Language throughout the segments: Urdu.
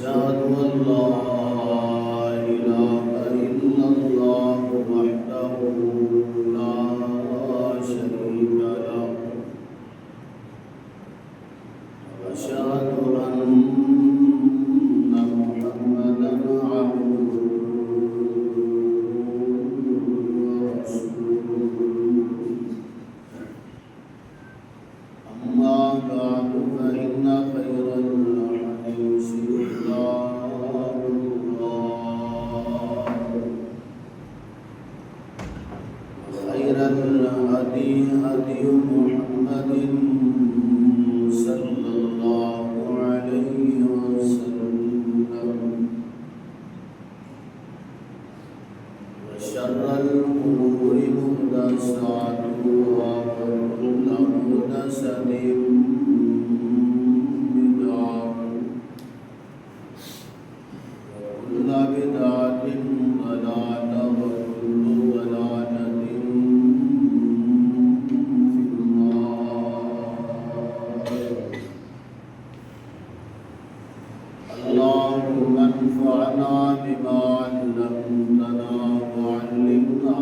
أشهد أن لا إله إلا الله وحده لا شريك له وأشهد أن محمدا عبده ورسوله أما بعد فإن خير الحديث كتاب الله وخير الهدي هدي محمد صلى الله عليه وسلم وشر الأمور محدثاتها وكل محدثة بدعة وكل بدعة ضلالة وكل ضلالة في النار. اللهم انفعنا بما علمتنا وعلمنا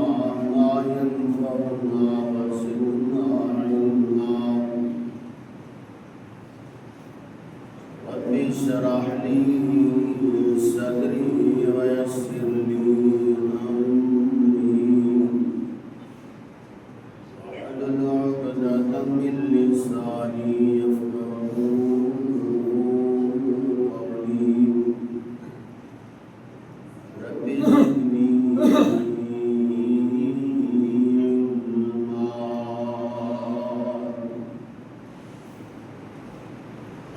ما ينفعنا وزدنا علما. رب اشرح لي صدري ويسر لي أمري واحلل عقدة من لساني يفقهوا قولي. رب زدني علما.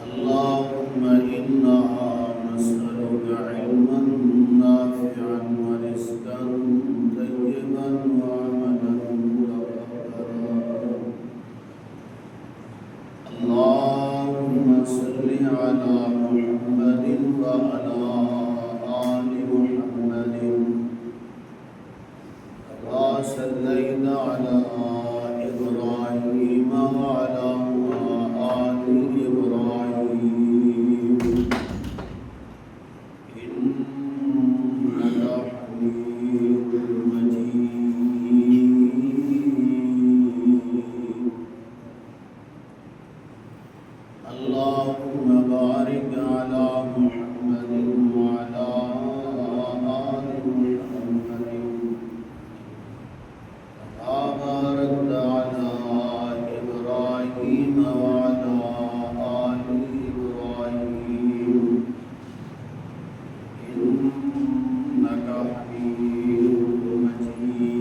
اللهم إنا نسألك علما نافعا ورزقا طيبا وعملا متقبلا. اللهم صل على محمد وعلى آل محمد كما صليت على إبراهيم وعلى آل إبراهيم إنك حميد مجيد. اللهم بارك على محمد وعلى آل محمد كما باركت على إبراهيم وعلى آل إبراهيم إنك حميد مجيد.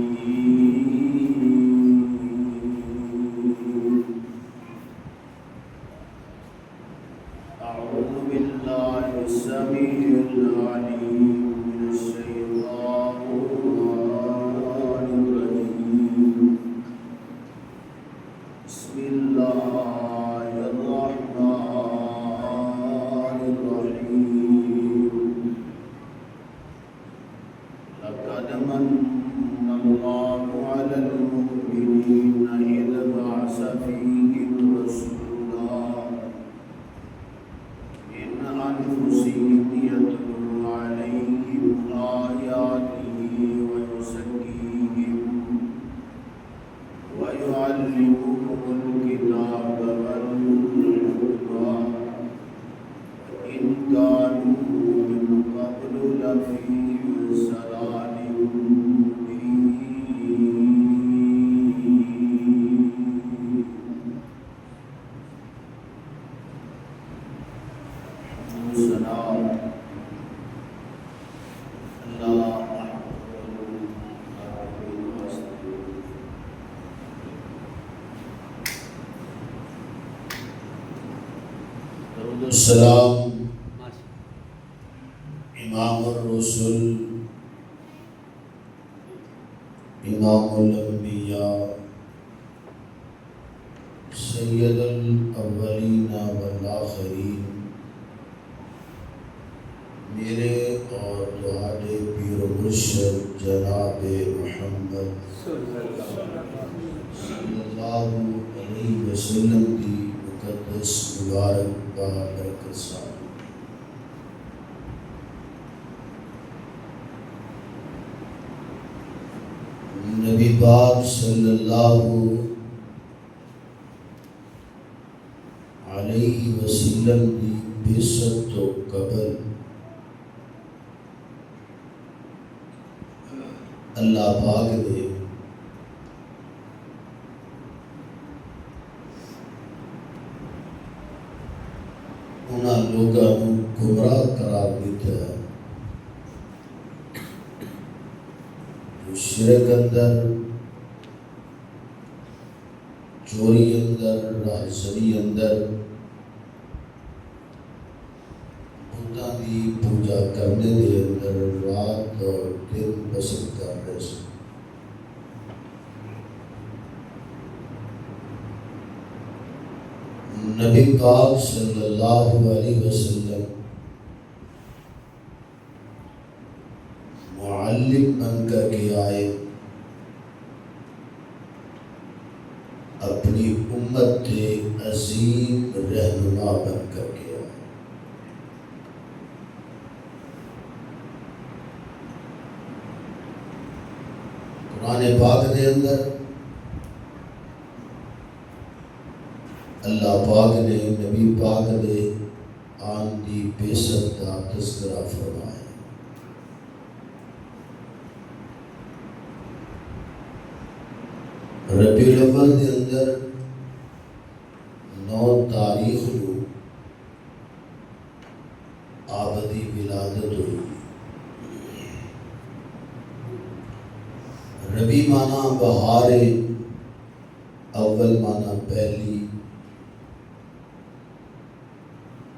أعوذ بالله السميع العليم من الشيطان الرجيم. بسم الله الرحمن الرحيم. لقد من الله على المؤمنين إذ بعث فيهم رسولا من أنفسهم يتلو عليهم آياته ويزكيهم ويعلمهم الكتاب والحكمة وإن كانوا من قبل لفي ضلال مبين. سلام اللہ درود السلام امام الرسل امام الانبیاء سید الاولین والآخرین میرے اور تمہارے پیر و مرشد جناب محمد صلی اللہ علیہ وسلم کی مقدس مبارک برکت سے نبی پاک صلی اللہ علیہ وسلم کی بعثت تو قبل اللہ پاک نے انہاں لوگاں نوں گمراہ قرار دیتا ہے جو شرک اندر، چوری اندر، راہزنی اندر، بتاں دی پوجا کرنے دے اندر رات اور دن بسر کر رہے سن۔ نبی پاک صلی اللہ علیہ وسلم معلم بن کر کے آئے، اپنی امت کے عظیم رہنما بن کر کے آئے۔ قرآن پاک کے اندر اللہ پاک نے نبی پاک دے آن دی بعثت کا تذکرہ فرمایا۔ ربیع الاول دے اندر 9 تاریخ کو آپ دی ولادت ہوئی۔ ربیع معنی بہار، اول معنی پہلی،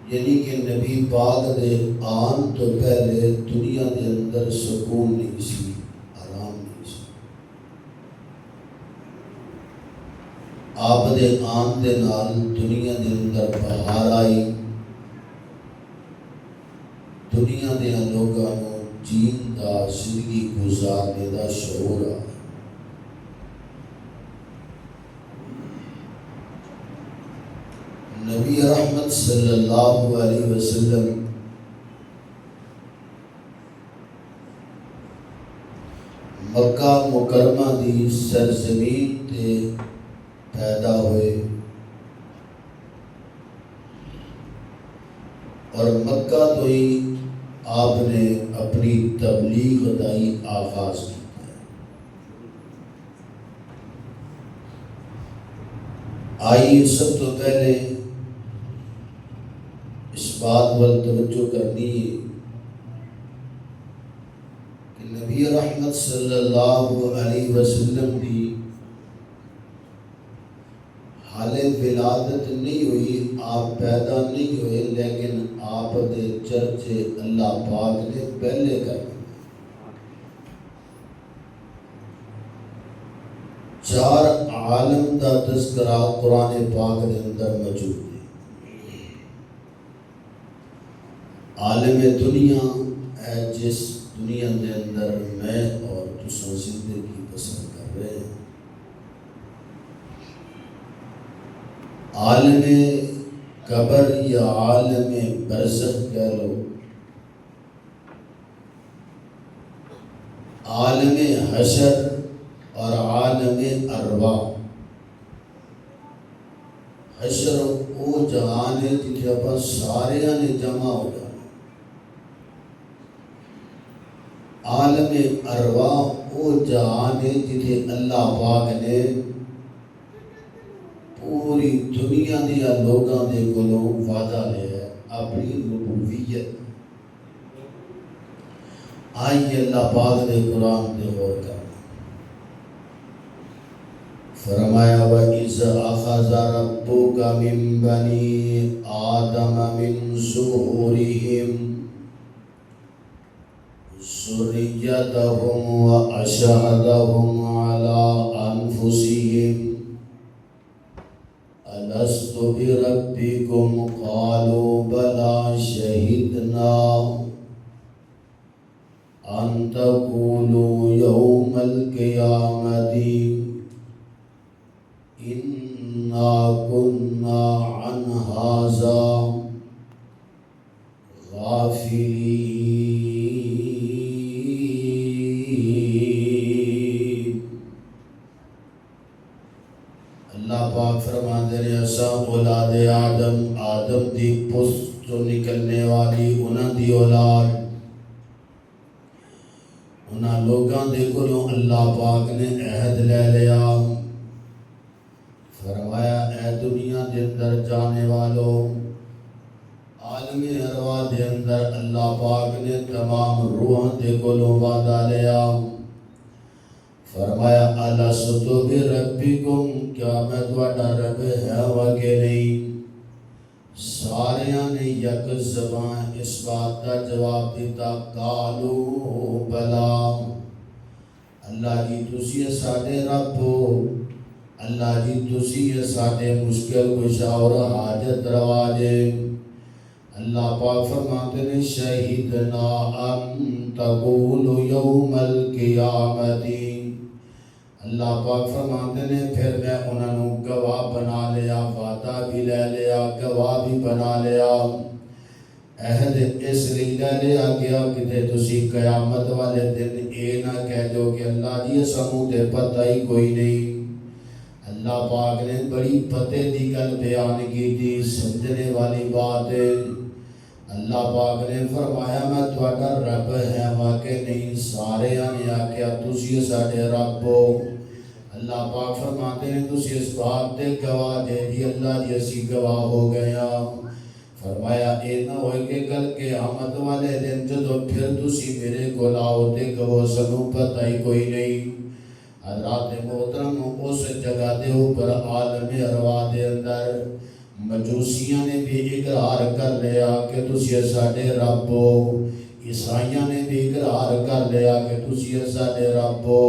یعنی کہ نبی پاک دے آن تو پہلے دنیا دے اندر سکون نہیں سی، آرام نہیں سی۔ آپ دے آن دے نال دنیا دے اندر بہار آئی، دنیا دے لوگاں نوں جین دا، زندگی گزارنے دا شعور آیا۔ نبی رحمت صلی اللہ علیہ وسلم مکہ مکرمہ دی سرزمین تے پیدا ہوئے اور مکہ تو ہی آپ نے اپنی تبلیغ دا ہی آغاز کیا۔ آئیے سب تو پہلے اس بات پر توجہ کرنی ہے کہ نبی رحمت صلی اللہ علیہ وسلم کی حال ولادت نہیں ہوئی، آپ پیدا نہیں ہوئے، لیکن آپ دے چرچے اللہ پاک نے پہلے کر دیے۔ 4 عالم دا تذکرہ قرآن پاک دے اندر موجود ہے۔ عالم دنیا ہے جس دنیا دے اندر میں اور تساں زندگی بسر کر رہے ہیں۔ عالم قبر یا عالم برزخ کہہ لو، عالم حشر اور عالم ارواح۔ حشر وہ جہان ہے جتھے اپنا سارے نے جمع ہو جانا۔ عالم ارواح وہ جہان ہے جتھے اللہ پاک نے پوری دنیا دیا لوگاں دے کولوں وعدہ لیا اپنی ربوبیت۔ آئیے اللہ پاک دے قرآن دے غور کر، فرمایا وَإِذْ أَخَذَ رَبُّكَ مِنْ بَنِي آدَمَ مِنْ ظُهُورِهِمْ ذُرِّيَّتَهُمْ وَأَشْهَدَهُمْ عَلَىٰ أَنفُسِهِمْ أَلَسْتُ بِرَبِّكُمْ قَالُوا بَلَىٰ شَهِدْنَا أَن تَقُولُوا يَوْمَ الْقِيَامَةِ إِنَّا كُنَّا عَنْ هَٰذَا غَافِلِينَ۔ اللہ پاک فرماتے ہیں اسا اولاد آدم، آدم دی پشت تو نکلنے والی انہاں دی اولاد، انہاں لوگاں دے کولوں اللہ پاک نے عہد لے لیا، فرمایا اے دنیا دے اندر جانے والوں، عالم ارواح دے اندر اللہ پاک نے تمام روحاں دے کولوں وعدہ لیا، فرمایا الست بربکم، کیا میں تہاڈا رب ہے وا کہ نہیں؟ ساریاں نے یک زبان اس بات کا جواب دیتا قالوا بلا، اللہ جی تسی ساڈے رب ہو، اللہ جی تسی ساڈے مشکل کشا اور حاجت روا جے۔ اللہ پاک فرماتے ہیں شہیدنا ان تقولوا یوم القیامت، اللہ پاک فرماتے ہیں پھر میں انہوں نے گواہ بنا لیا، وعدہ بھی لے لیا، گواہ بھی بنا لیا، عہد اس لیے لے لیا گیا کہ تسی قیامت والے دن اے نہ کہہ دو کہ اللہ جی سانوں تے پتہ ہی کوئی نہیں۔ اللہ پاک نے بڑی پتے دی گل بیان کی تھی، سمجھنے والی بات ہے۔ اللہ پاک نے فرمایا میں تہاڈا رب ہے واقع نہیں، سارے نے آکھیا تسی ساڈے رب ہو۔ اللہ پاک فرماتے ہیں تسی اس بات دے گواہ دے دی، اللہ جی اسی گواہ ہو گیا۔ فرمایا اے نہ ہوئے کہ کل قیامت والے دن جدو پھر تسی میرے کول آؤ تے کہو سانوں پتہ ہی کوئی نہیں۔ حضرات محترم اس جگہ دے اوپر عالم ارواح دے اندر مجوسیاں نے بھی اقرار کر لیا کہ تسی ساڈے رب ہو، عیسائیاں نے بھی اقرار کر لیا کہ تسی ساڈے رب ہو،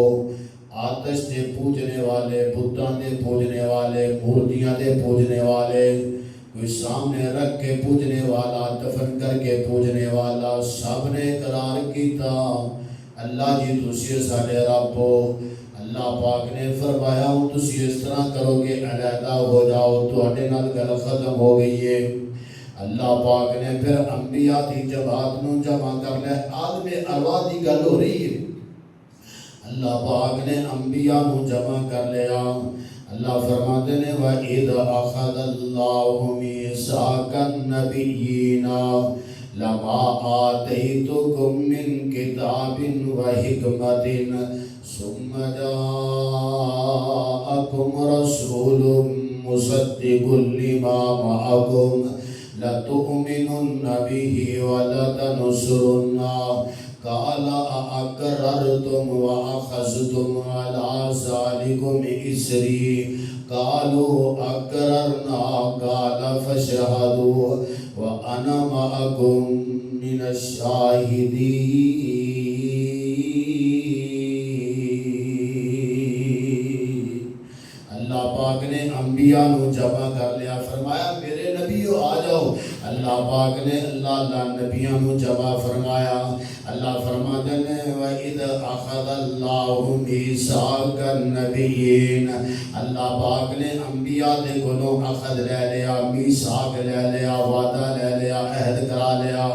آتش دے پوجنے والے، بتاں دے پوجنے والے، مورتیاں دے پوجنے والے، کوئی سامنے رکھ کے پوجنے والا، دفن کر کے پوجنے والا، سب نے اقرار کیتا اللہ جی تسی ساڈے رب ہو۔ اللہ پاک نے فرمایا ہوں تسی اس طرح کرو کہ علیحدہ ہو جاؤ، تہاڈے نال گل ختم ہو گئی ہے۔ اللہ پاک نے پھر انبیاء دی جماعت نو جمع کر لیا، عالم ارواح دی گل ہو رہی ہے، اللہ پاک نے انبیاء نو جمع کر لیا۔ اللہ فرماتے ہیں وَإِذْ أَخَذَ اللَّهُ مِيثَاقَ النَّبِيِّينَ لَمَا آتَيْتُكُم مِّن كِتَابٍ وَحِكْمَةٍ ثُمَّ جَاءَكُمْ رَسُولٌ مُصَدِّقٌ لِّمَا مَعَكُمْ لَتُؤْمِنُنَّ بِهِ وَلَتَنْصُرُنَّهُ قال أأقررتم وأخذتم على ذلكم إصري قالوا أقررنا قال فاشهدوا وأنا معكم من الشاهدين۔ اللہ پاک نے انبیاء نو جمع کر لیا، فرمایا میرے نبیو آ جاؤ۔ اللہ پاک نے اللہ نبیوں نو جمع فرمایا۔ اللہ فرماتے ہیں وَإِذْ أَخَذَ اللَّهُ مِيثَاقَ النَّبِيِّينَ، اللہ پاک نے انبیاء دے کولوں اخذ لے لیا، میثاق لے لیا، وعدہ لے لیا، عہد کرا لیا۔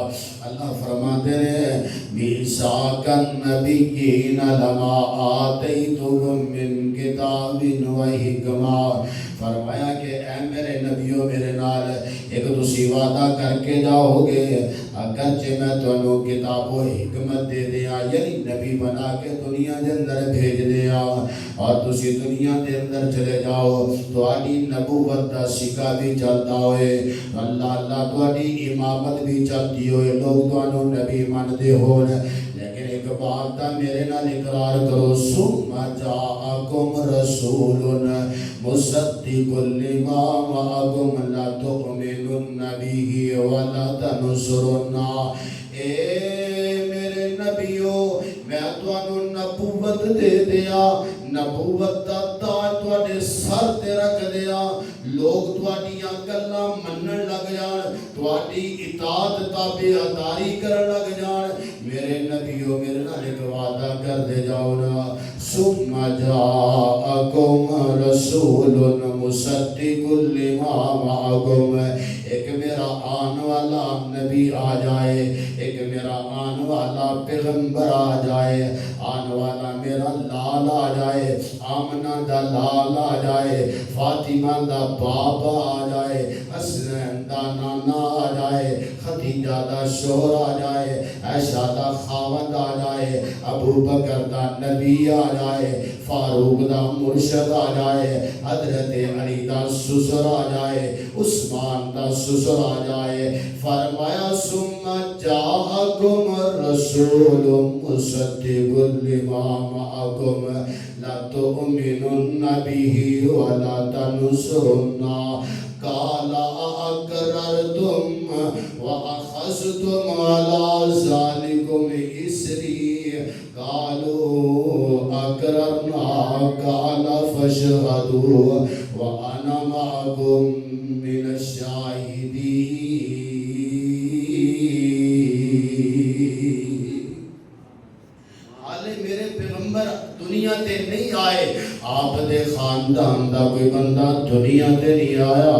اللہ فرماتے ہیں میثاق النَّبِيِّينَ لَمَا آتَيْتُكُم مِّن کِتَابٍ وَحِکْمَةٍ، فرمایا کہ اے میرے نبیوں میرے نال ایک تسی وعدہ کر کے جاؤ گے، اگرچہ میں تانوں کتاب و حکمت دے دیا، یعنی نبی بنا کے دنیا دے اندر بھیج دیا، اور تسی دنیا دے اندر چلے جاؤ، تہاڈی نبوت دا سکہ بھی چلتا ہوئے، اللہ تہاڈی امامت بھی چلتی ہوئے، لوگ تانوں نبی مندے ہون، لیکن ایک بات دا میرے نال اقرار کرو ثم جاءکم رسول مصدق لما معکم لتؤمنن به ولتنصرنہ۔ اے میرے نبیو میں تانوں نبوت دے دیا، نبوت دا تاج تواڈے سر تے رکھ دیا، لوگ تواڈیاں گلاں منن لگ جان، تواڈی اطاعت تابعداری کرن لگ جان۔ میرے نبیو میرے نال ایک وعدہ کر دے جاؤ نا ثم جاءکم رسول مصدق لما معکم، ایک میرا آن والا نبی آ جائے، ایک میرا آن والا پیغمبر آ جائے، آن والا میرا لال آ جائے، آمنہ دا لال آ جائے، فاطمہ دا بابا آ جائے، حسنین دا نانا آ جائے، خدیجہ دا شوہر آ جائے، عائشہ دا خاوند آ جائے، ابو بکر دا نبی آ جائے، فاروق دا مرشد آ جائے، حضرت علی دا سسر آ جائے، عثمان دا سسر آ جائے، فرمایا ثم جاءکم رسول مصدق لما معکم لتؤمنن به ولا تنصرنه قال اقررتم واخذتم على ذلكم اسري قالوا اقررنا قال فاشهدوا وانا معكم من الشاهدين. میرے پیغمبر دنیا تے نہیں آئے، آپ دے خاندان دا کوئی بندہ دنیا تے نہیں آیا.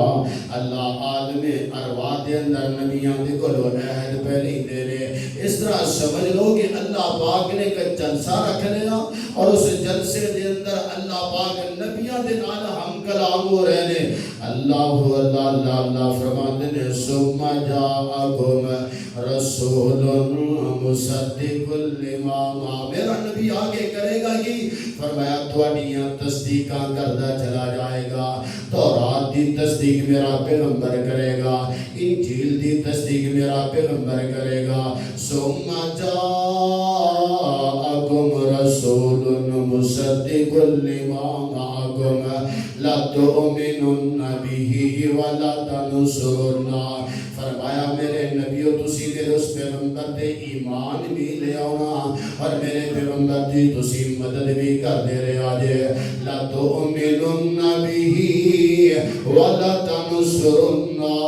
اللہ عالم ارواح دے اندر نبیاں دے کولو عہد پہلے دے رہے. اس طرح سمجھ لو کہ اللہ پاک نے ایک جلسہ رکھ لیا اور اس جلسے دے اندر اللہ پاک نبیاں دے نال ہم کلام ہو رہے نے. اللہ اللہ اللہ اللہ فرماتے نے ثم جاءکم رسول مصدق لما معکم. میرا نبی آگے کرے گا کہ فرمایا تواڈیاں تصدیقاں کردا چلا جائے گا. تورات دی تصدیق میرا پیغمبر کرے گا، انجیل دی تصدیق میرا پیغمبر کرے گا. ثم جاءکم رسول مصدق لما معکم لتؤمنن به ولا تنصرنه. فرمایا میرے نبیو تسی میرے اس پیغمبر دے ایمان بھی لے آنا اور میرے پیغمبر دی تسی مدد بھی کر دے رہے آجے. لتؤمنن به ولا تنصرنه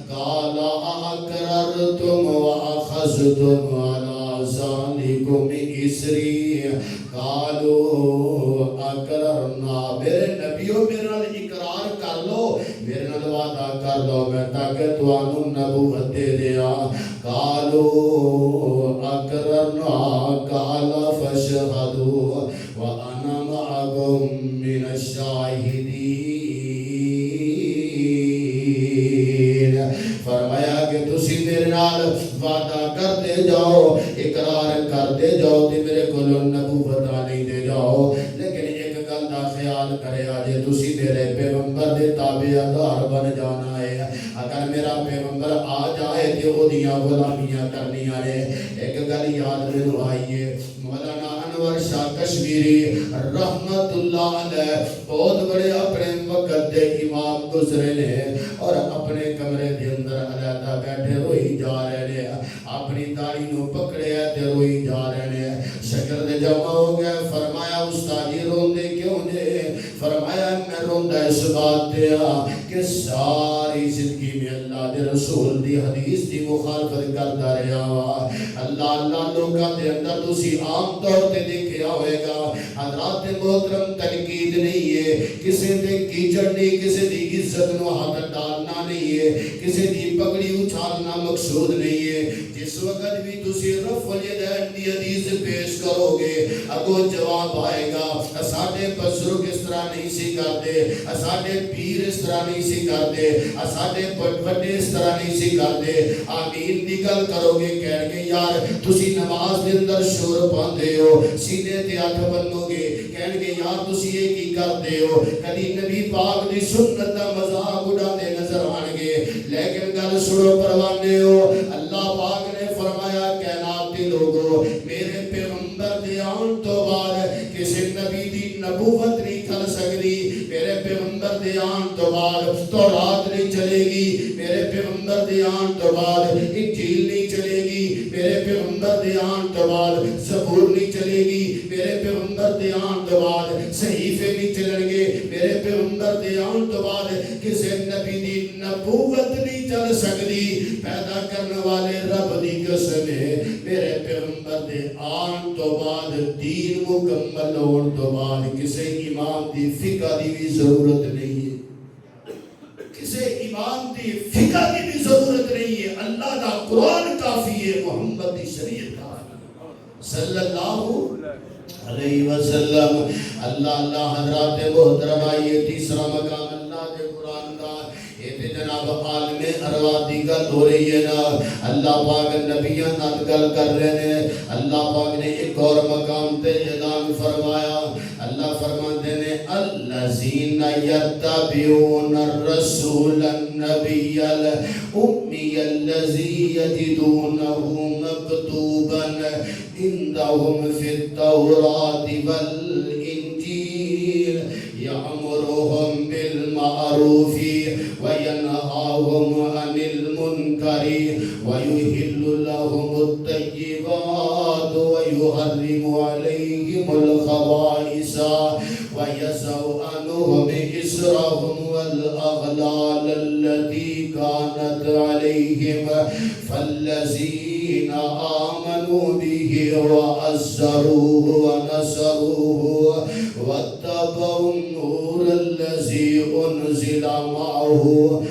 قال اقررتم واخذتم على ذلكم اسري قالوا اقررنا. میرے نبیو میرے نال اقرار کر لو، میرے نال وعدہ کر لو میں تاکہ توانو نبوت دے دیا. قالوا اقررنا قال فاشهدوا وانا معكم من الشاهدين. فرمایا کہ تسی میرے نال وعدہ کرتے جاؤ، اقرار کرتے جاؤ تے میرے کولوں نبوت نہیں دے جاؤ، لیکن ایک گل دا خیال کرے آجے تسی میرے پیغمبر دے تابعدار بن جانا ہے. اگر میرا پیغمبر آ جائے تے اودیاں غلامیاں کرنیاں نے. ایک گل یاد مینوں آئیے، مولانا انور شاہ کشمیری رحمت اللہ علیہ بہت بڑے اپنے وقت دے امام گزرے نے اور اپنے کمرے دے اندر علیحدہ بیٹھے روئی جا رہے نے، اپنی داڑھی نو پکڑے تے روئی جا رہے نے. شاگرد جمع ہو گئے. فرمایا استاد جی روندے کیوں جے؟ فرمایا میں روندا اس بات تے کہ ساری زندگی میں اللہ دے رسول دی حدیث دی مخالفت کرتا رہا. اللہ اللہ لوگاں دے اندر تسی عام طور تے دیکھیا ہوئے گا حضرات محترم تنقید نہیں ہے، کسی دے کیچڑ نہیں، کسی دی عزت نو ہاتھ ڈالنا نہیں ہے، کسی دی پگڑی اچھالنا مقصود نہیں ہے. جس وقت بھی تسی رفع الیدین دی حدیث پیش کرو گے اگو جواب آئے گا ساڈے بزرگ اس طرح نہیں سی کرتے، ساڈے پیر اس طرح نہیں سی کرتے، ساڈے بڑے اس طرح نہیں سی کرتے. آمین دی گل کرو گے کہن گے یار تسی نماز دے اندر شور پاندے ہو، سینے تے ہاتھ بنو گے کہن گے یار تسی یہ کی کرتے ہو. کدی نبی پاک دی سنت دا مذاق اڑاندے نظر آن گے. لیکن گل سنو پروانے ہو، اللہ پاک نے فرمایا کائنات دے لوگو میرے پیغمبر دے آن تو بعد کسی نبی دی نبوت نہیں کھل سکتی. میرے پیغمبر دے آن تو بعد تورات نہیں چلے گی، میرے پیغمبر دے آن تو بعد انجیل نہیں چلے گی، میرے پیغمبر دے آن تو بعد زبور نہیں چلے گی، میرے پیغمبر دے آن تو بعد صحیفے نہیں چلیں گے، میرے پیغمبر دے آن تو بعد کسی نبی دی نبوت نہیں چل سکتی. پیدا کرنے والے رب دی قسم ہے میرے پیغمبر دے آن تو بعد دین مکمل ہون تو بعد کسی امام دی فقہ دی بھی ضرورت نہیں ہے، کسی امام دی فقہ دی بھی ضرورت نہیں ہے. اللہ دا قرآن کافی ہے، محمد دی شریعت کافی صلی اللہ علیہ وسلم. اللہ حضرات محترمہ یہ تیسرا مقام اللہ کے قرآن دا یہ تے جناب عالم ارواح دی گل ہو رہی ہے نا اللہ پاک نبیاں نال گل کر رہے ہیں اللہ پاک نے ایک اور مقام تے اعلان فرمایا اللہ فرماتے ہیں الذین یتبعون الرسول النبی الامی الذی یجدونہ مکتوبا عندهم فی التوراۃ والانجیل یأمرهم بالمعروف وینہاهم عن المنکر ویحل لهم الطیبات ویحرم علیہم الخبائث ویضع عنہم إصرهم والأغلال التي كانت عليهم فالذين آمنوا به وعزروه ونصروه واتبعوا النور الذي أنزل معه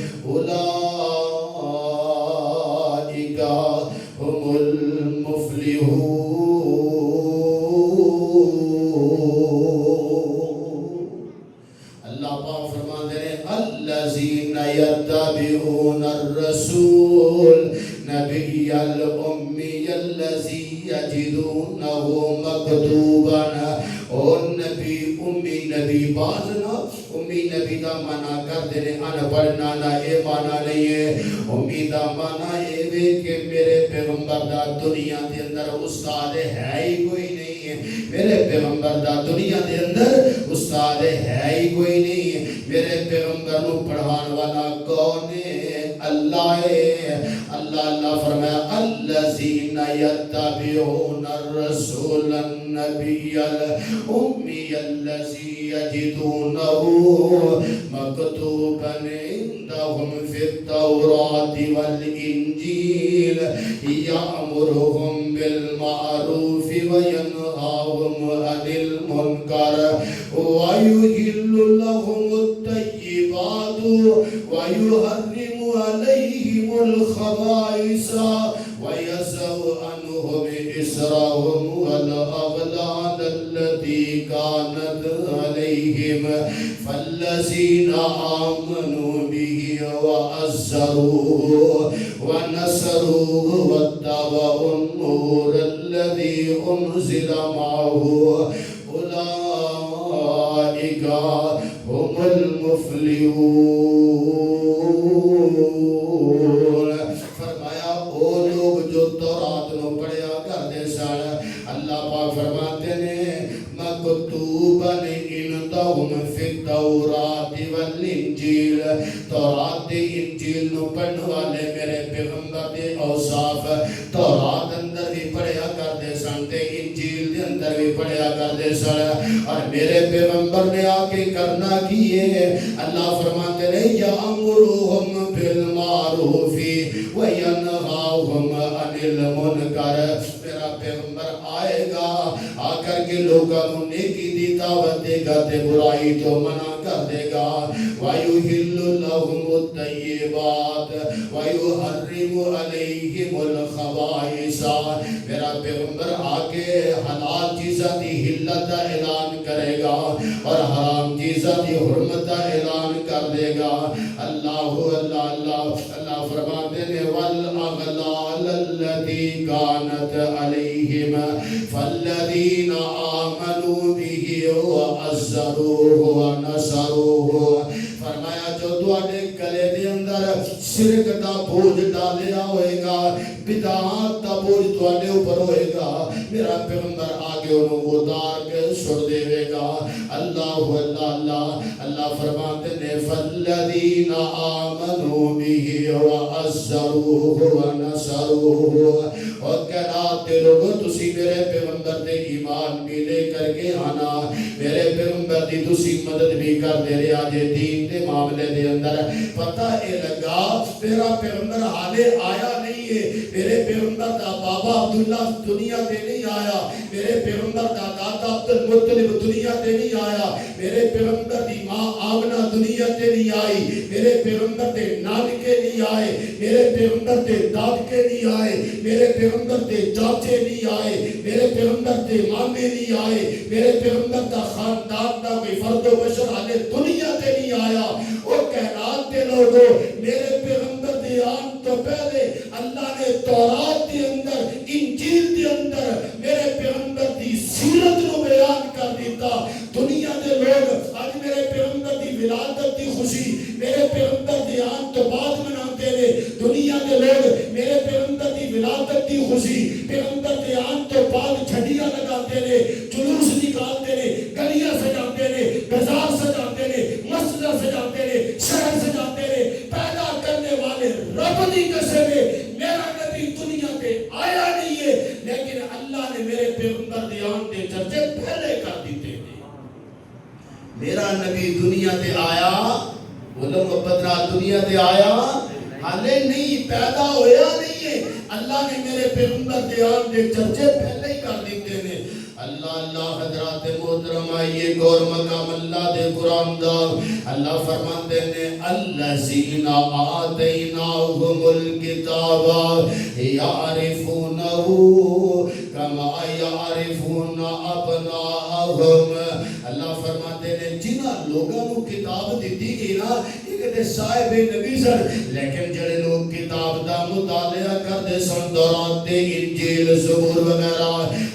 أولئك هم المفلحون الذين يتبعون الرسول نبي الأمي الذي يجدونه مكتوبا اور نبی امی نبی بازنا امی نبی دا مانا کر دینے ان پڑھنا نہ اے مانا نہیں ہے امی دا مانا اے وے کہ میرے پیغمبر دا دنیا دے اندر استاد ہے ہی کوئی نہیں ہے میرے پیغمبر دا دنیا دے اندر استاد ہے ہی کوئی نہیں ہے میرے پیغمبر نو پڑھان والا کون ہے اللہ ہے اللہ فرمایا الذین یتبعون الرسول النبی الامی الذی یجدونہ مکتوبا عندهم فی التوراۃ والانجیل یأمرهم بالمعروف وینہاهم عن المنکر ویحل لهم الطیبات ویحرم علیہم الخبائث ویضع عنہم إصرهم والأغلال التي كانت عليهم فالذين آمنوا به وعزروه ونصروه واتبعوا النور الذي أنزل معه أولئك هم المفلحون فرمایا او لوگ جو تورات نو پڑھیا کرتے سن اللہ پاک فرماتے ہیں مکتوبا عندهم فی التوراۃ والانجیل تورات انجیل نو پڑھنے والے میرے پیغمبر دے اوصاف تورات اندر بھی پڑھیا کرتے سن تے انجیل دے اندر بھی پڑھیا کرتے سن اور میرے پیغمبر نے آ کے کرنا کی ہے اللہ فرماتے ہیں یامرهم بالمعروف وینہاهم عن المنکر میرا پیغمبر آئے گا آ کر کے لوگوں کو نیکی دی دعوت دے گا تے برائی تو منع کر دے گا وَيُحِلُّ لَهُمُ الطَّيِّبَاتِ وَيُحَرِّمُ عَلَيْهِمُ الْخَبَائِثَ میرا پیغمبر آکے حلال چیزاں دی حلت کا اعلان کرے گا اور حرام چیزاں دی حرمت کا اعلان کر دے گا اللہ فرماتے ہیں وَالْأَغْلَالَ الَّتِي كَانَتْ عَلَيْهِمْ فَالَّذِينَ آمَنُوا بِهِ وَعَزَّرُوهُ وَنَصَرُوهُ فرمایا جو تواڈے گلے دے اندر شرک دا بوجھ ڈالیا ہوئے گا بدعات دا بوجھ تواڈے اوپر ہوئے گا میرا پیغمبر آگے انہوں اتار کے چھوڑ دے گا اللہ فرماتے ہیں فالذین آمنوا به وعزروه ونصروه اور کہناتے لوگوں تسی میرے پیغمبر دے ایمان بھی لے کر کے آنا میرے پیغمبر دی تسی مدد بھی کر دے رہے آجے دین دے معاملے دے اندر پتہ اے لگا میرا پیغمبر حالے آیا نہیں نہیں ہے. میرے پیغمبر دا بابا عبداللہ دنیا تے نہیں آیا. میرے پیغمبر دا دادا عبد المطلب دنیا تے نہیں آیا. میرے پیغمبر دی ماں آمنہ دنیا تے نہیں آئی. میرے پیغمبر دے نانکے نہیں آئے. میرے پیغمبر دے دادکے نہیں آئے. میرے پیغمبر دے چاچے نہیں آئے. میرے پیغمبر دے مامے نہیں آئے. میرے پیغمبر دا خاندان دا کوئی فرد و بشر آنے دنیا تے نہیں آیا. وہ کائنات دے لوگوں میرے پیغمبر دے آن تو پہلے اللہ نے تورات دے اندر انجیل دے اندر میرے پیغمبر دی سیرت نو بیان کر دیتا. دنیا دے لوگ آج میرے پیغمبر دی ولادت دی خوشی میرے پیغمبر دے آن تو بعد مناتے ہیں. دنیا دے لوگ میرے پیغمبر دی ولادت دی خوشی پیغمبر دے آن تو بعد جھنڈیاں لگاتے ہیں, جلوس نکالتے ہیں, گلیاں سجاتے ہیں, بازار سجاتے ہیں, مسجد سجاتے ہیں, شہر سجاتے ہیں. پیدا کرنے والے رب دی قسم ہے میرا نبی دنیا پہ آیا نہیں ہے, لیکن اللہ نے میرے پیغمبر دے آن دے چرچے پہلے کر دیتے ہیں. میرا نبی دنیا تے آیا, بولو محبت نال دنیا تے آیا حالے نہیں, پیدا ہویا نہیں ہے. اللہ نے میرے پیغمبر دے آن دے چرچے پہلے ہی کر دیتے ہیں. اللہ اللہ حضرات محترم آئیے گور مقام اللہ دے قرآن دا. اللہ فرماتے ہیں الذین آتیناہم الکتاب یعرفونہ کما یعرفون ابناءہم. اللہ فرماتے ہیں جنہاں لوگوں کو کتاب دیتی گئی نا کہ صاحب نبی سن, لیکن جڑے لوگ کتاب دا مطالعہ کرتے سن تورات تے انجیل زبور وغیرہ,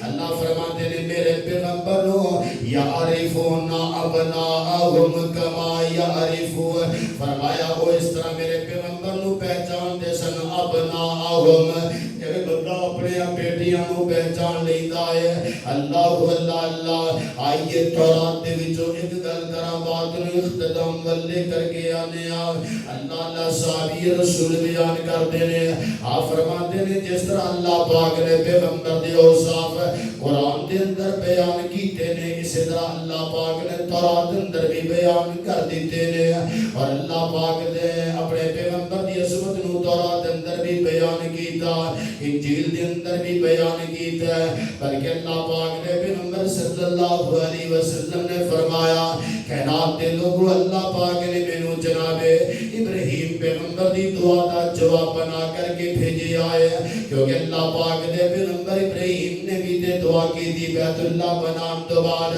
اللہ فرماتے ہیں میرے پیغمبر نو یعرفون ابناءہم کما یعرفون, فرمایا وہ اس طرح میرے پیغمبر نو پہچانتے سن ابناءہم کہ بندہ اپنے بیٹیاں نو پہچان لیتا ہے. اللہ اللہ اللہ آئیے تورات دے وچوں ایک گل کراں بات نو اختتام والے کر کے آنے. اللہ اللہ صحابی رسول بیان کرتے ہیں, آپ فرماتے ہیں جس طرح اللہ پاک نے پیغمبر دے اوصاف قرآن دے اندر بیان کیتے ہیں, اسی طرح اللہ پاک نے تورات اندر بھی بیان کر دیتے ہیں. اور اللہ پاک نے اپنے پیغمبر دی عظمت نو تورات اندر بھی بیان کیتا, انجیل دے اندر بھی بیان کیتا ہے. بلکہ اللہ پاک نے پیغمبر صلی اللہ علیہ وسلم نے فرمایا کائنات دے لوگوں اللہ پاک نے مینوں جناب ابراہیم پیغمبر دی دعا دا جواب بنا کر کے بھیجے آئے, کیونکہ اللہ پاک نے پیغمبر ابراہیم نے بھی تے دعا کی تھی بیت اللہ بنان تو بعد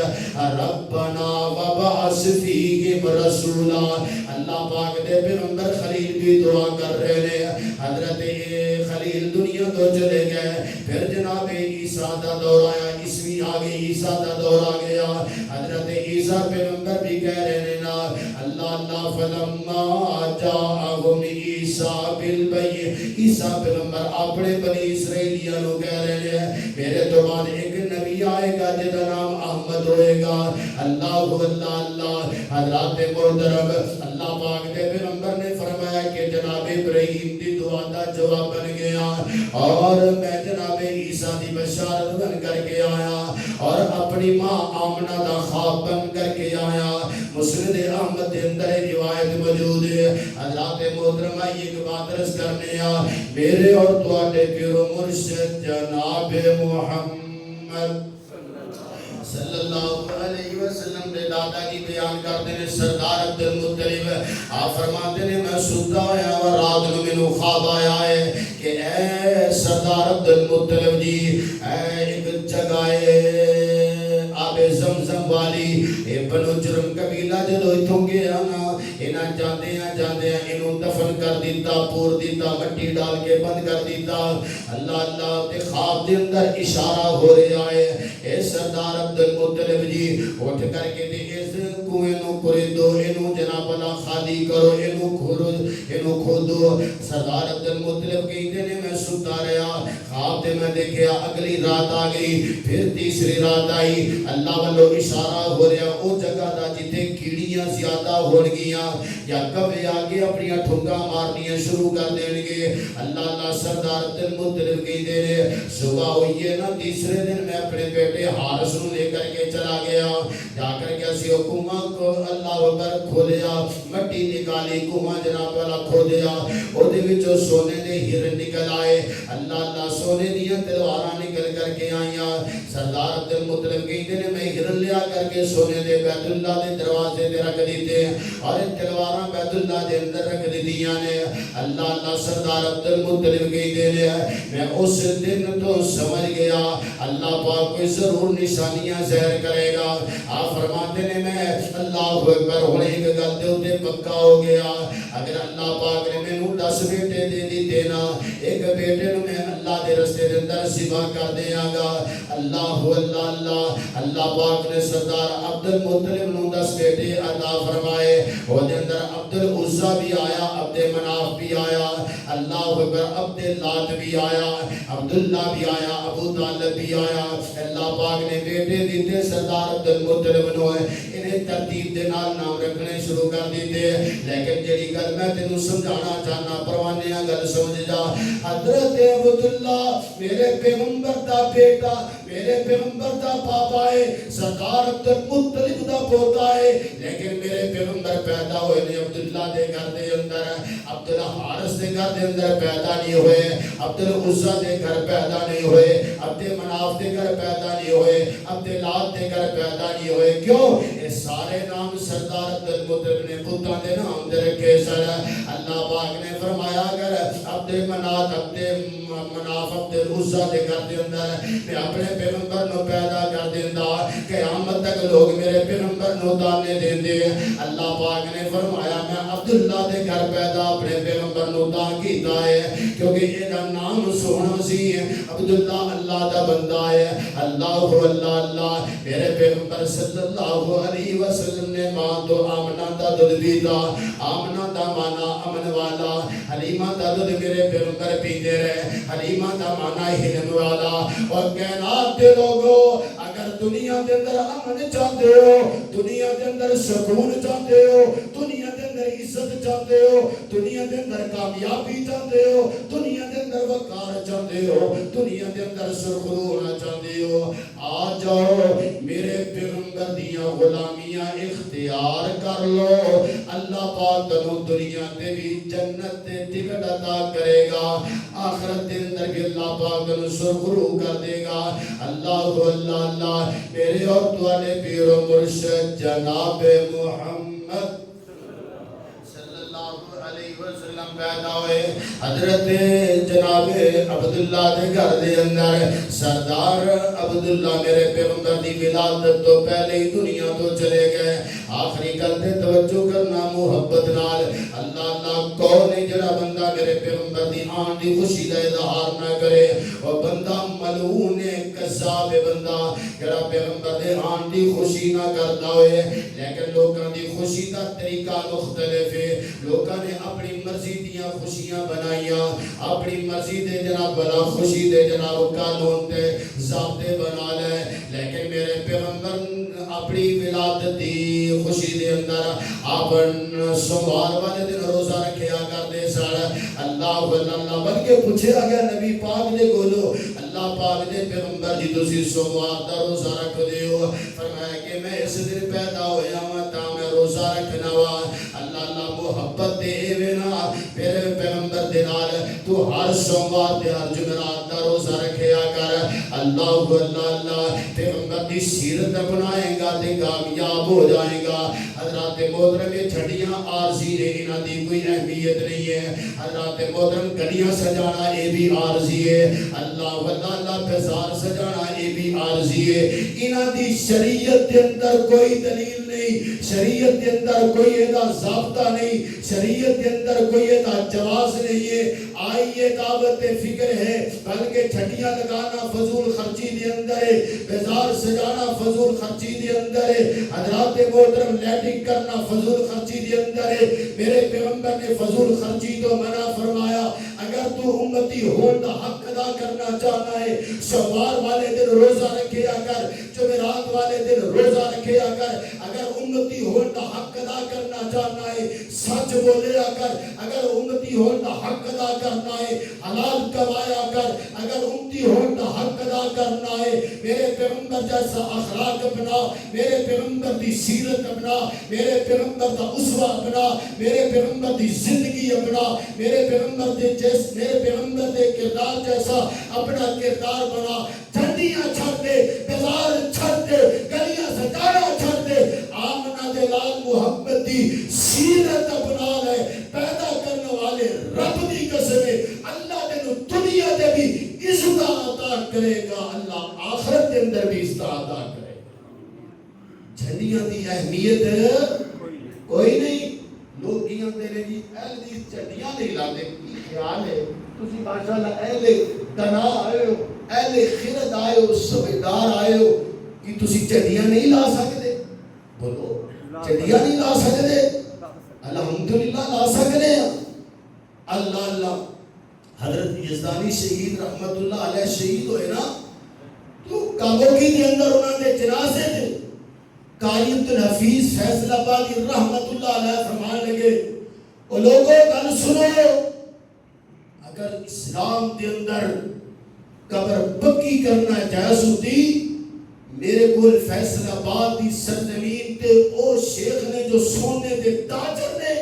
ربنا وبعث فیہم رسولا. اللہ پاک نے پیغمبر خلیل بھی دعا کر رہے ہیں. حضرت خلیل دنیا تو چلے گئے, پھر جناب عیسیٰ دا دور آیا, عیسوی آگے عیسیٰ دا دور آ گیا. حضرت عیسیٰ پیغمبر بھی کہہ رہے ہیں نا اللہ اللہ فلما جاءہم عیسیٰ بالبین, عیسیٰ پیغمبر اپنے بنی اسرائیلیوں کو کہہ رہے ہیں میرے تو بعد ایک نبی آئے گا جس کا نام احمد ہوئے گا. اللہ اللہ اللہ حضرات محترم اللہ پاک کے پیغمبر نے فرمایا کہ جناب ابراہیم دی دعا دا جواب بن گیا, اور میں جناب عیسیٰ دی بشارت بن کر کے آیا, اور اپنی ماں آمنہ دا خواب بن کر کے آیا. مسند احمد کے اندر روایت موجود ہے. حضرات محترم یہ بات عرض کرنے میرے اور تواڈے پیرو مرشد جناب محمد صلی اللہ علیہ وسلم دے دادا جی بیان کرتے ہیں سردار عبد المطلب, آپ فرماتے ہیں میں سوتا ہویا اور رات کو مینوں خواب آیا ہے کہ اے سردار عبد المطلب جی اے ایک جگہ آب زمزم والی بنو جرم قبیلہ جدو اتھوں گیا نا انہاں جاندے ہیں انہوں دفن کر دیتا, پور دیتا, مٹی ڈال کے بند کر دیتا. اللہ اللہ تے خواب دے اندر اشارہ ہو رہا ہے اے سردار عبد المطلب جی اٹھ کر کے تے اس کنویں نو کرے دو, انہوں جناب اللہ خالی کرو, انہوں کھودو. سردار عبد المطلب کہتے ہیں میں ستا رہا, خواب تے میں دیکھیا اگلی رات آ گئی, پھر تیسری رات آئی, اللہ والو اشارہ ہو رہا او جگہ دا جتے کیڑی گیاں زیادہ ہون گیاں یا کبھی آگے اپنی ٹھنگا مارنیاں شروع کر دیں گے. اللہ سردار عبد المطلب کی دے رہے صبح ہوئی ہے نا تیسرے دن میں اپنے بیٹے حارث نو لے کر کے چلا گیا. جا کر کے اسی کنواں کو اللہ اکبر کھولیا, مٹی نکالی, کنواں جناب والا کھودیا, اودے وچوں سونے دے ہرن نکل آئے. اللہ سونے دیاں تلواراں نکل کر کے آئیاں. سردار عبد المطلب کہتے ہیں میں ہرن لیا کر کے سونے دے بیت اللہ دے دروازے تے رکھ دیتے اور تلواراں بیت اللہ دے اندر رکھ دیاں نے. اللہ سردار عبد المطلب کہتے ہیں میں اس دن تو سمجھ گیا اللہ پاک کوئی ضرور نشانیاں ظاہر کرے گا. آپ فرماتے ہیں میں اللہ اکبر ہونے ایک گل دے اتے پکا ہو گیا. اگر اللہ پاک نے میں نو 10 بیٹے دے دیتے نا, ایک بیٹے نو میں اللہ دے رستے دے اندر ذبح کر دیاں گا. اللہ پاک نے سردار عبد المطلب نو 10 بیٹے عطا فرمائے. وہ دے اندر عبد العزا بھی آیا, عبد مناف بھی آیا, اللہ اکبر عبد لات بھی آیا, عبداللہ بھی آیا, ابو طالب بھی آیا. اللہ پاک نے بیٹے دیتے سردار عبد المطلب نو, انہیں ترتیب دے نام رکھنے شروع کر دیتے. لیکن جڑی گل میں تینوں سمجھانا چاہنا پروانیاں گل سمجھ جا. حضرت عبداللہ میرے پیغمبر دا بیٹا, میرے پیغمبر دا پاپا ہے, سردار عبد المطلب دا پوتا ہے. لیکن میرے پیغمبر پیدا ہوئے نے عبداللہ دے گھر دے اندر, عبد الحارث دے گھر دے اندر پیدا نہیں ہوئے, عبد العزا دے گھر پیدا نہیں ہوئے, عبد مناف دے گھر پیدا نہیں ہوئے, عبد لات دے گھر پیدا نہیں ہوئے. کیوں؟ یہ سارے نام سردار عبد المطلب نے پتاں دے نام دے رکھے سر. اللہ پاک نے فرمایا اگر عبد مناف عبد العزا دے گھر دے اندر میں اپنے پیغمبر نو پیدا کر دیندا, قیامت تک لوگ میرے پیغمبر نو تانے دیندے. اللہ پاک نے فرمایا میں عبداللہ دے گھر پیدا اپنے پیغمبر نو تا کیتا ہے کیونکہ یہ نام سونا سی عبداللہ اللہ دا بندہ ہے. اللہ میرے پیغمبر صلی اللہ علیہ وسلم نے ماں تو آمنہ دا دودھ پیتا. آمنہ دا مانا امن والا, حلیمہ دا دودھ میرے پیغمبر پیتے رہے, حلیمہ دا مانا حلم والا. اور کائنات دے لوگو اگر دنیا دے اندر امن چاہتے ہو, دنیا دے اندر سکون چاہتے ہو, دنیا دے اندر عزت چاہتے ہو, دنیا دے اندر کامیابی چاہتے ہو, دنیا دے اندر وقار چاہتے ہو, دنیا دے اندر سرخرو ہونا چاہتے ہو, آ جاؤ میرے پیغمبر دیاں غلامیاں اختیار کر لو. اللہ پاک تنو دنیا تے بھی جنت تے ٹکٹ عطا کرے گا, آخرت دے اندر بھی اللہ پاک تنو سرخرو کر دے گا. اللہ میرے اور توانے پیر و مرشد جناب محمد صلی اللہ علیہ وسلم پیدا ہوئے. حضرت جناب عبداللہ دے گھر دے اندر سردار عبداللہ میرے پیغمبر دی ولادت تو پہلے ہی دنیا تو چلے گئے. آخری گل تے توجہ کرنا محبت نال. اللہ کون ہے جڑا بندہ میرے پیغمبر دی آن دی خوشی دا اظہار نہ کرے, اور بندہ ملعون ہے, کذاب ہے بندہ جڑا پیغمبر دے آن دی خوشی نہ کرتا ہوئے. لیکن لوگاں دی خوشی دا طریقہ مختلف ہے. لوگاں نے اپنی مرضی دیاں خوشیاں بنائیاں, اپنی مرضی دے جناب بلا خوشی دے جناب قانون تے ضابطے بنا لے. لیکن میرے پیغمبر اپنی ولادت دی خوشی دے اندر اپن سوموار والے دن روزہ رکھیا کرتے سن. اللہ بلکہ پوچھا گیا نبی پاک دے کولو, اللہ پاک دے پیغمبر جی تسی سوموار دا روزہ رکھ دیو. فرمایا کہ میں اس دن پیدا ہویا ہوں تا میں روزہ رکھنا وا. اللہ محبت دے ایویں نا میرے پیغمبر دے نال تو ہر سوموار تے ہر جمعرات دا روزہ رکھیا کر. اللہ پیغمبر دی سیرت اپنائے گا تے کامیاب ہو جائے گا. حضرات محترم یہ چھڑیاں عارضی نے, انہاں دی کوئی اہمیت نہیں ہے. حضرات محترم گلیاں سجانا اے بھی عارضی ہے. اللہ بازار سجانا اے بھی عارضی ہے. انہاں دی شریعت دے اندر کوئی دلیل نہیں, شریعت دے اندر کوئی ایدا ضابطہ نہیں, شریعت دے اندر کوئی ایدا جواز نہیں ہے. آئیے دعوت فکر ہے, بلکہ چھٹیاں لگانا فضول خرچی دے اندر ہے, بازار سجانا فضول خرچی دے اندر ہے. حضرات محترم لیٹنگ کرنا فضول خرچی دے اندر ہے. میرے پیغمبر نے فضول خرچی تو منع فرمایا. اگر تو امتی ہون دا حق ادا کرنا چاہنا ہے, سوموار والے دن روزہ رکھیا کر, جمعرات والے دن روزہ رکھیا کر. اگر امتی ہونے دا حق ادا کرنا چاہنا ہے سچ بولیا کر، اگر امتی ہونے دا حق ادا کرنا ہے حلال کمایا کر، اگر امتی ہونے دا حق ادا کرنا ہے میرے پیغمبر جیسا اخلاق اپنا، میرے پیغمبر دی سیرت اپنا، میرے پیغمبر دا اسوہ اپنا، میرے پیغمبر دی زندگی اپنا، میرے پیغمبر دے کردار جیسا اپنا کردار بنا۔ جھنڈیاں چھڑ دے، بازار چھڑ دے، گلیاں سجانا چھڑ دے، آمنہ دے لال محمد دی سیرت اپنا لے۔ پیدا کرنے والے رب دی قسم ہے اللہ تینو دنیا دے بھی عزت عطا کرے گا، اللہ آخرت کے اندر بھی عزت عطا کرے گا۔ جھنڈیاں دی اہمیت کوئی نہیں۔ لوگ کیوں تیرے جی اہل دی جھنڈیاں نہیں لاتے، کی خیال ہے تسی ماشاءاللہ اہل تنا آئے ہو، اہل خرد آئے ہو، سبیدار آئے ہو کہ تسی جھنڈیاں نہیں لا سکتے؟ بولو جھنڈیاں نہیں لا سکتے؟ الحمدللہ لا سکتے ہیں۔ اللہ اللہ حضرت یزدانی شہید رحمت اللہ علیہ شہید ہوئے نا تو کابوکی کے اندر انہوں نے جنازے تھے۔ قاری عبد الحفیظ فیصل آبادی رحمت اللہ علیہ فرمانے لگے او لوگوں گل سنو، اگر اسلام کے اندر قبر پکی کرنا جائز ہوتی میرے کول فیصل آباد دی سرزمین تے او شیخ نے جو سونے دے تاجر نے،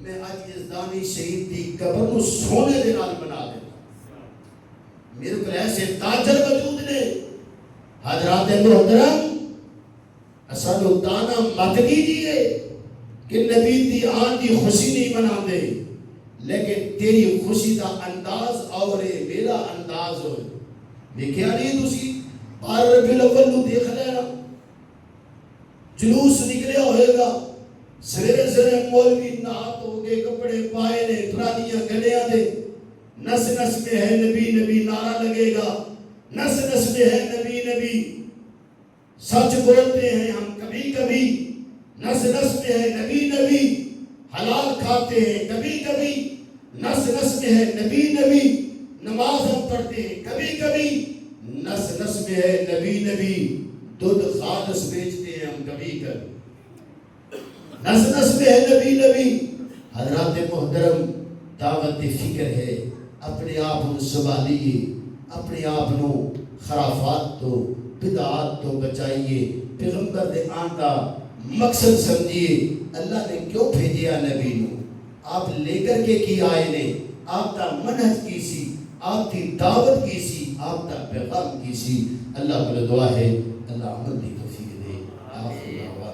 میں آج یزدانی شہید دی قبر کو سونے دے نال بنا دیتا۔ میرے کو ایسے تاجر موجود نے۔ حضرات محترم اسانو دانا مت دیجئے کہ نبی دی آن دی خوشی نہیں منا دے، لیکن تیری خوشی دا انداز اور میرا انداز ہوئے۔ دیکھیا نہیں تسی پار ربی الاول نو دیکھ لینا جلوس نکلے ہوئے گا، سویرے سویرے مولوی نہات ہو کے کپڑے پائے نے، پرانیاں گلیاں دے، نس نس میں ہے نبی نبی نعرہ لگے گا، نس نس میں ہے نبی نبی، سچ بولتے ہیں ہم کبھی کبھی، نس نس میں ہے نبی نبی، حلال کھاتے ہیں کبھی کبھی، نس نس میں ہے نبی نبی، نماز ہم پڑھتے ہیں کبھی کبھی، نس نس میں ہے نبی نبی، دودھ خالص بیچتے ہیں ہم کبھی کبھی، نس نس میں ہے نبی نبی۔ حضرات محترم دعوت فکر ہے، اپنے آپ سنبھالیے، اپنے آپ خرافات تو بدعات تو بچائیے، پیغمبر دے آن کا مقصد سمجھیے، اللہ نے کیوں بھیجیا نبی نو، آپ لے کر کے کی آئے نے، آپ کا منہج کی سی، آپ کی دعوت کی سی، آپ کا پیغام کی سی۔ اللہ کو دعا ہے اللہ عمل دی توفیق دے۔ آخر دعوانا